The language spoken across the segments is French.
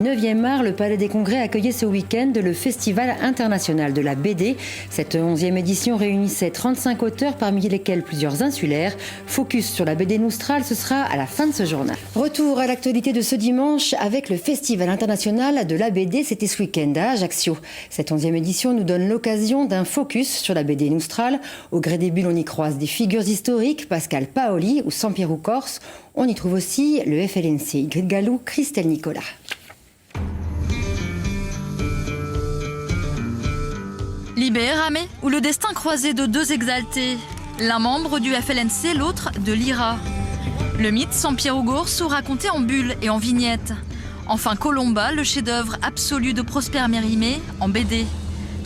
9e art, le Palais des Congrès accueillait ce week-end le Festival international de la BD. Cette 11e édition réunissait 35 auteurs, parmi lesquels plusieurs insulaires. Focus sur la BD Noustral, ce sera à la fin de ce journal. Retour à l'actualité de ce dimanche avec le Festival international de la BD. C'était ce week-end à Ajaccio. Cette 11e édition nous donne l'occasion d'un focus sur la BD Noustral. Au gré des bulles, on y croise des figures historiques, Pascal Paoli ou Sampiero Corse. On y trouve aussi le FLNC, Ingrid Gallou, Christelle Nicolas. Libérame, ou le destin croisé de deux exaltés, l'un membre du FLNC, l'autre de l'IRA. Le mythe Sampiero Corse raconté en bulles et en vignettes. Enfin Colomba, le chef-d'œuvre absolu de Prosper Mérimée en BD.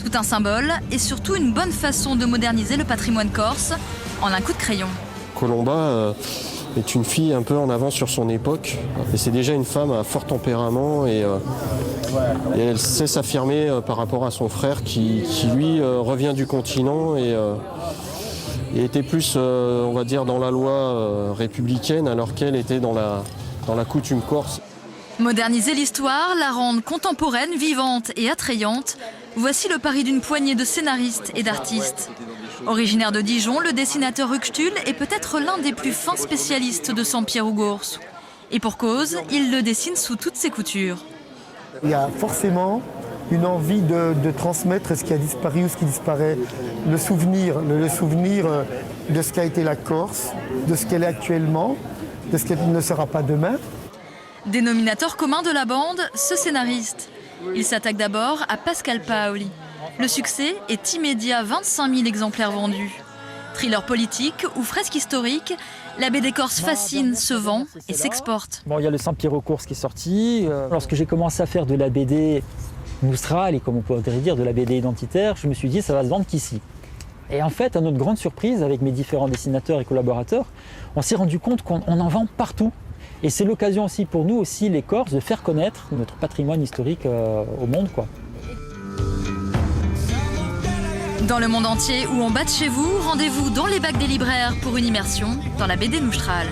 Tout un symbole et surtout une bonne façon de moderniser le patrimoine corse en un coup de crayon. Colomba est une fille un peu en avance sur son époque. Et c'est déjà une femme à fort tempérament et elle sait s'affirmer par rapport à son frère qui lui revient du continent et était plus, on va dire, dans la loi républicaine alors qu'elle était dans la coutume corse. Moderniser l'histoire, la rendre contemporaine, vivante et attrayante, voici le pari d'une poignée de scénaristes et d'artistes. Originaire de Dijon, le dessinateur Ruxtul est peut-être l'un des plus fins spécialistes de Sampiero Corse. Et pour cause, il le dessine sous toutes ses coutures. Il y a forcément une envie de transmettre ce qui a disparu ou ce qui disparaît, le souvenir de ce qu'a été la Corse, de ce qu'elle est actuellement, de ce qu'elle ne sera pas demain. Dénominateur commun de la bande, ce scénariste. Il s'attaque d'abord à Pascal Paoli. Le succès est immédiat, 25 000 exemplaires vendus. Thriller politique ou fresque historique, la BD corse fascine, se vend et s'exporte. Bon, il y a le Sampiero Corse qui est sorti. Lorsque j'ai commencé à faire de la BD Noustral et comme on pourrait dire de la BD identitaire, je me suis dit ça va se vendre qu'ici. Et en fait, à notre grande surprise, avec mes différents dessinateurs et collaborateurs, on s'est rendu compte qu'on en vend partout. Et c'est l'occasion aussi pour nous, aussi les Corses, de faire connaître notre patrimoine historique au monde, quoi. Dans le monde entier ou en bas de chez vous, rendez-vous dans les bacs des libraires pour une immersion dans la BD Noustral.